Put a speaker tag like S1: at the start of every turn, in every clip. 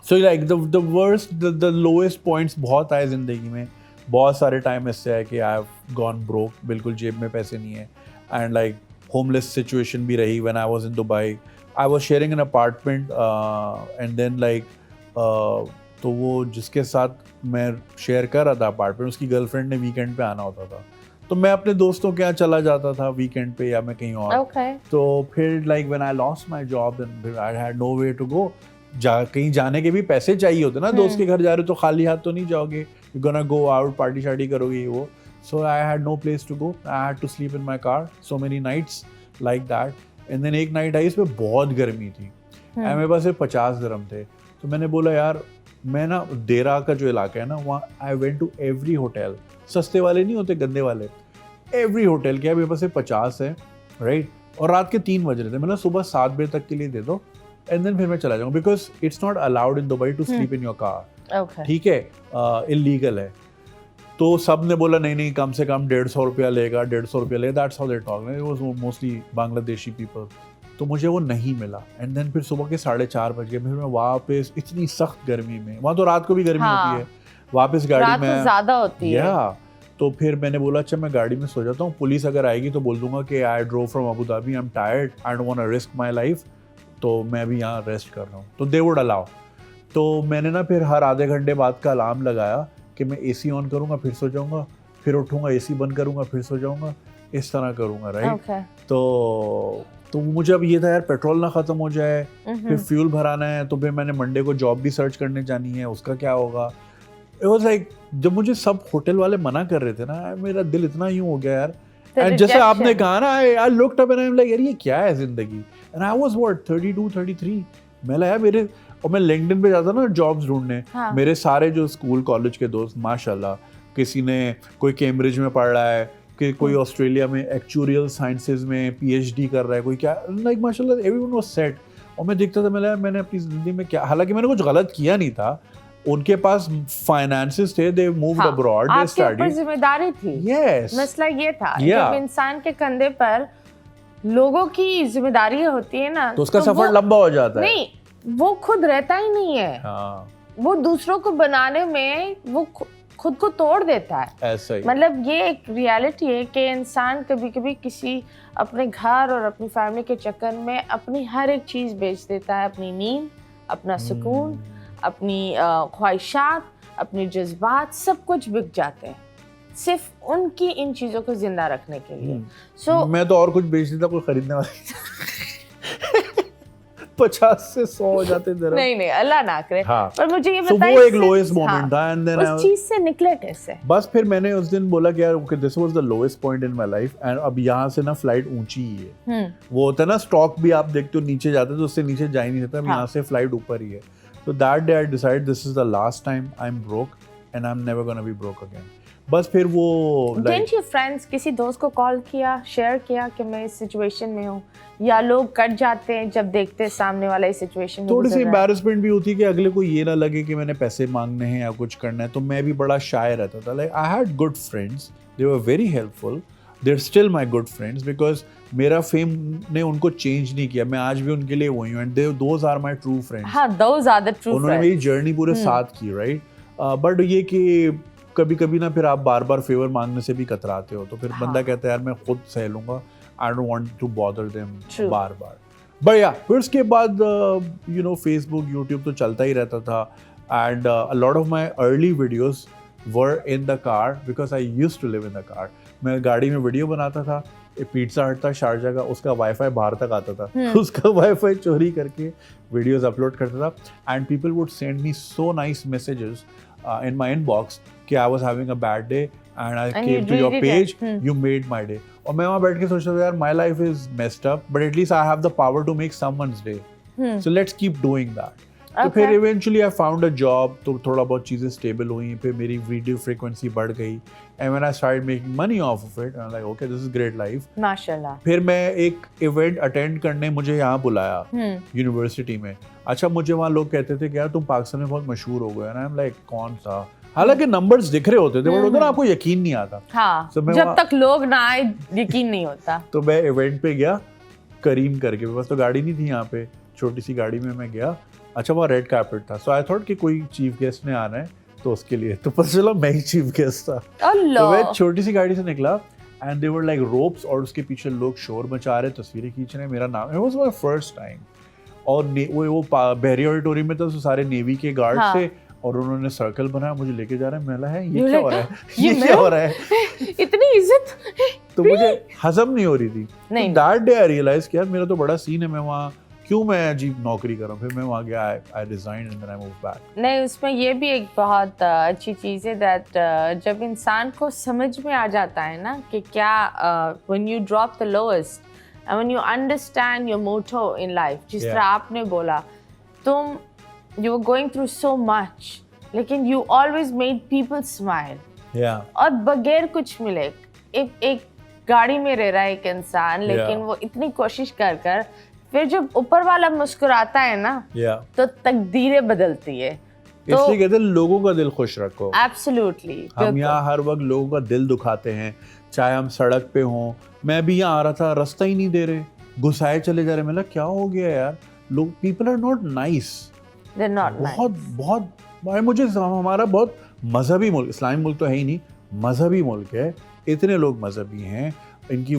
S1: So like the worst, the lowest points बहुत आए ज़िंदगी में. बहुत सारे टाइम ऐसे है कि आई हैव गॉन ब्रोक, बिल्कुल जेब में पैसे नहीं है. एंड लाइक होमलेस सिचुएशन भी रही when I was in Dubai. I was sharing an apartment and then like तो वो जिसके साथ मैं शेयर कर रहा था अपार्टमेंट, उसकी गर्लफ्रेंड ने वीकेंड पे आना होता था, तो मैं अपने दोस्तों के यहाँ चला जाता था वीकेंड पे या मैं कहीं और. तो फिर like when I lost my job and I had no way to go. कहीं जाने के भी पैसे चाहिए होते ना, दोस्त के घर जा रहे हो तो खाली हाथ तो नहीं जाओगे, you gonna go out, party शार्टी करोगे वो. So I had no place to go, I had to sleep in my car so many nights like that. And then एक नाइट आई, इसमें बहुत गर्मी थी एंड मेरे पास सिर्फ 50 दिरहम थे. तो मैंने बोला यार मैं ना देरा का जो इलाका है ना, वहाँ I went to every hotel, सस्ते वाले नहीं होते, गंदे वाले, एवरी होटल क्या मेरे पास 50 है, राइट. और रात के 3 बज रहे थे, मैंने सुबह 7 बजे तक के लिए दे दो एंड देन फिर मैं चला जाऊँगा, because it's not allowed in Dubai to sleep in your car. ठीक है, इलीगल है. तो सब ने बोला नहीं नहीं, कम से कम 150 रुपया लेगा, 150 रुपया लेगा. That's how they talk. It was mostly Bangladeshi people. तो मुझे वो नहीं मिला एंड देन फिर सुबह के 4:30 बज गए. फिर मैं वापस इतनी सख्त गर्मी में, वहाँ तो रात को भी गर्मी होती है, वापस गाड़ी में
S2: ज़्यादा होती है.
S1: तो फिर मैंने बोला अच्छा मैं गाड़ी में सो जाता हूँ, पुलिस अगर आएगी तो बोल दूंगा कि I drove from Abu Dhabi, I am tired, I don't want to risk my life, तो मैं भी यहाँ रेस्ट कर रहा हूँ. तो दे वुड अलाउ. तो मैंने ना फिर हर आधे घंटे बाद का अलार्म लगाया कि मैं एसी ऑन करूँगा फिर सो जाऊँगा, फिर उठूँगा एसी बंद करूँगा फिर सो जाऊँगा, इस तरह करूँगा, राइट. तो मुझे अब ये था यार पेट्रोल ना ख़त्म हो जाए, फिर फ्यूल भराना है, तो फिर मैंने मंडे को जॉब भी सर्च करने जानी है, उसका क्या होगा. इट वाज लाइक जब मुझे सब होटल वाले मना कर रहे थे ना, मेरा दिल इतना यूं हो गया यार. एंड जैसे आपने कहा ना, I looked up and I am like यार ये क्या है जिंदगी. And I was what 32 33. मैं लगा मेरे, और मैं लिंक्डइन पे जाता ना जॉब्स ढूंढने, मेरे सारे जो स्कूल कॉलेज के दोस्त माशाल्लाह, किसी ने कोई कैम्ब्रिज में पढ़ रहा है, कि कोई ऑस्ट्रेलिया में एक्चुरियल साइंसेज में पीएचडी कर रहा है, कोई क्या, लाइक माशाल्लाह एवरीवन वाज सेट. और मैं देखता था, मैंने अपनी जिंदगी में क्या, हालांकि मैंने कुछ गलत किया नहीं था, उनके पास फाइनेंसेस थे, they moved abroad, they studied. आपकी
S2: जिम्मेदारी थी.
S1: यस,
S2: मसला ये था जब इंसान के कंधे पर लोगों की जिम्मेदारी होती है ना,
S1: तो उसका सफर लंबा हो जाता है.
S2: नहीं, वो खुद रहता ही नहीं है. वो दूसरों को बनाने में वो खुद को तोड़ देता है.
S1: ऐसा ही,
S2: मतलब ये एक रियलिटी है कि इंसान कभी कभी किसी अपने घर और अपनी फैमिली के चक्कर में अपनी हर एक चीज़ बेच देता है. अपनी नींद, अपना सुकून, अपनी ख्वाहिशात, अपने जज्बात, सब कुछ बिक जाते हैं सिर्फ उनकी इन चीज़ों को जिंदा रखने के लिए.
S1: So, मैं तो और कुछ बेच देता, कोई खरीदने वाला 50 से 100 हो जाते थे.
S2: नहीं अल्लाह ना करे. पर मुझे ये
S1: बताइए, वो एक लोएस्ट मोमेंट था. एंड देन
S2: उस चीज से निकले कैसे?
S1: बस फिर मैंने उस दिन बोला कि यार okay, this was the lowest point in my life. And अब यहाँ से ना फ्लाइट ऊंची ही है. वो होता है ना स्टॉक भी आप देखते हो नीचे जाते तो उससे नीचे जा ही नहीं सकता. अब यहाँ से फ्लाइट ऊपर ही है. So that day I decided this is the last time I'm broke and I'm never gonna be broke again. बस फिर वो
S2: Didn't your friends, किसी दोस्त को कॉल किया, शेयर किया कि मैं इस सिचुएशन में हूँ, या लोग कट जाते हैं जब देखते हैं सामने वाला इस सिचुएशन में?
S1: थोड़ी सी एम्बैरेसमेंट भी होती है कि अगले को ये ना लगे कि मैंने पैसे मांगने हैं या कुछ करना है. तो मैं भी बड़ा शाय रहता था. Like I had good friends, they were very helpful, they're still my good friends because मेरा फेम ने उनको चेंज नहीं किया. मैं आज भी उनके लिए वही हूँ. And those are my true friends.
S2: हाँ, those are the true friends.
S1: उन्होंने मेरी जर्नी पूरे साथ की, राइट. बट ये कि कभी कभी ना फिर आप बार बार फेवर मांगने से भी कतराते हो, तो फिर बंदा कहता है यार मैं खुद सह लूंगा, I don't want to bother them बार बार. बट या फिर उसके बाद यू नो फेसबुक, यूट्यूब तो चलता ही रहता था. And a lot of my early videos were in the car because I used to live in the car. मैं गाड़ी में वीडियो बनाता था. पिज्जा हट था शारजा का, उसका वाईफाई बाहर तक आता था. उसका वाईफाई चोरी करके वीडियोस अपलोड करता था. And people would send me so nice messages in my inbox कि I was having a bad day and I came to your page, you made my day. और मैं वहाँ बैठ के सोचता था यार my life is messed up but at least I have the power to make someone's day. So let's keep doing that. तो फिर eventually I found a job, तो थोड़ा बहुत चीज़ें स्टेबल हुई, फिर मेरी वीडियो फ्रीक्वेंसी बढ़ गई. And when I started making money off of it, I'm like okay, this is great life.
S2: माशाल्लाह.
S1: फिर मैं एक इवेंट अटेंड करने मुझे यहाँ बुलाया यूनिवर्सिटी में. अच्छा, मुझे वहाँ लोग कहते थे कि यार तुम पाकिस्तान में बहुत मशहूर हो गए. ना लाइक कौन सा, हालांकि नंबर्स दिख रहे होते थे बट उधर आपको यकीन नहीं आता.
S2: हाँ, so जब तक लोग ना आए यकीन नहीं होता.
S1: तो मैं इवेंट पे गया करीम करके, बस तो गाड़ी नहीं थी यहाँ पे, छोटी सी गाड़ी में मैं गया. अच्छा वो रेड कार्पेट था, सो आई थॉट कि कोई चीफ गेस्ट ने आना है तो उसके लिए, तो पता चला मैं ही चीफ गेस्ट था। तो मैं छोटी सी गाड़ी से निकला and they were like ropes और उसके पीछे लोग शोर मचा रहे, तस्वीरें खींच रहे, मेरा नाम, it was my first time. और वो बहरी ऑडिटोरियम में था, तो सारे नेवी के गार्ड थे और उन्होंने सर्कल बनाया, मुझे लेके जा रहे हैं। मैं है ये क्या हो रहा है, ये क्या हो रहा है,
S2: इतनी इज्जत,
S1: तो मुझे हजम नहीं हो रही थी। दैट डे आई रियलाइज कि यार मेरा तो बड़ा सीन है, मैं वहाँ क्यों मैं अजीब नौकरी कर रहा हूँ। फिर मैं वहाँ गया, I resigned and then I moved back.
S2: नहीं, उसमें ये भी एक बहुत अच्छी चीज़ है दैट जब इंसान को समझ में आ जाता है ना कि क्या when you drop the lowest and when you understand your motto in life, जिस तरह आपने बोला, तुम you were going through so much लेकिन you always made people smile, और बगैर कुछ मिले एक गाड़ी में रह रहा है एक इंसान, लेकिन वो इतनी कोशिश कर कर फिर जब ऊपर वाला मुस्कुराता है ना, तो तकदीरें बदलती है।
S1: इसलिए कहते हैं लोगों का दिल खुश रखो।
S2: एब्सोल्युटली,
S1: हम यहाँ हर वक्त लोगों का दिल दुखाते हैं, चाहे हम सड़क पे हों। मैं भी यहाँ आ रहा था, रास्ता ही नहीं दे रहे, घुसाए चले जा रहे। मतलब क्या हो गया यार, लोग, people are not nice,
S2: they are not nice.
S1: बहुत मुझे हमारा बहुत मजहबी मुल्क, इस्लामी मुल्क तो है ही नहीं, मजहबी मुल्क है, इतने लोग मजहबी हैं, इनकी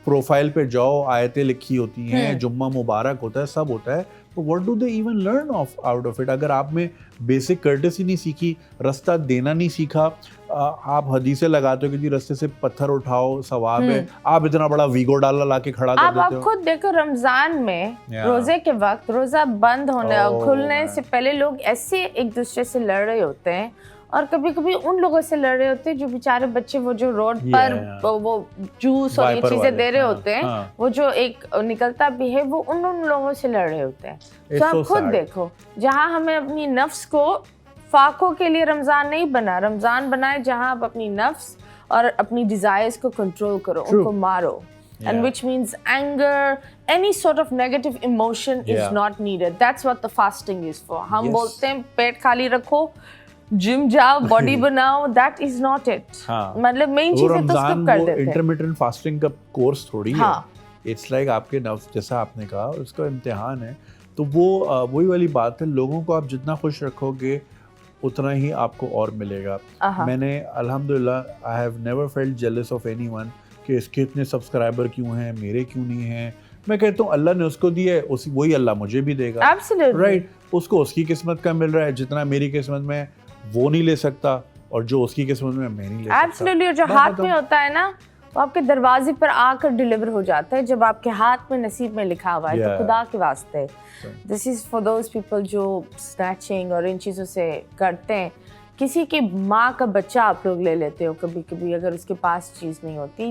S1: प्रोफाइल पे जाओ, आयतें लिखी होती हैं, जुम्मा मुबारक होता है, सब होता है, तो what do they even learn out of it? अगर आप में बेसिक कर्टेसी नहीं सीखी, रास्ता देना नहीं सीखा, आप हदीसें लगाते हो कि जी रास्ते से पत्थर उठाओ सवाब है, आप इतना बड़ा वीगो डाला लाके खड़ा कर देते हो।
S2: आप खुद देखो, रमजान में रोजे के वक्त, रोजा बंद होने और खुलने से पहले लोग ऐसे एक दूसरे से लड़ रहे होते हैं, और कभी कभी उन लोगों से लड़ रहे होते हैं जो बेचारे बच्चे, वो जो रोड पर वो जूस और ये चीजें दे रहे होते हैं, वो जो एक निकलता भी है, वो उन लोगों से लड़ रहे होते हैं। तो आप खुद देखो, जहाँ हमें अपनी नफ्स को, फाकों के लिए रमजान नहीं बना, रमजान बनाए जहाँ आप अपनी नफ्स और अपनी डिजायर्स को कंट्रोल करो, उनको मारो। And which means anger, any sort of negative emotion is not needed. That's what the fasting is for. हम बोलते हैं पेट खाली रखो, जिम जाओ, बॉडी बनाओ, दैट इज नॉट इट। मतलब मेन चीज है तो स्किप कर देते हैं।
S1: इंटरमिटेंट फास्टिंग का कोर्स थोड़ी है, इट्स लाइक आपके नफ्स, जैसा आपने कहा, उसका इम्तिहान है। तो वो वही वाली बात है, लोगों को आप जितना खुश रखोगे उतना ही आपको और मिलेगा। मैंने अल्हम्दुलिल्लाह, I have never felt jealous of anyone कि इसके इतने सब्सक्राइबर क्यों हैं, मेरे क्यों नहीं हैं। मैं कहता हूँ अल्लाह ने उसको दिया है, वही अल्लाह मुझे भी देगा। राइट, उसको उसकी किस्मत का मिल रहा है, जितना मेरी किस्मत में वो नहीं ले सकता, और जो उसकी किस्मत में मैं नहीं ले सकता।
S2: एब्सोल्युटली, जो हाथ में होता है ना, वो आपके दरवाजे पर आकर डिलीवर हो जाता है, जब आपके हाथ में नसीब में लिखा हुआ है। तो खुदा के वास्ते, this is for those people जो स्नैचिंग और इन चीज़ों से करते हैं। किसी की माँ का बच्चा आप लोग ले लेते हो कभी कभी, अगर उसके पास चीज़ नहीं होती,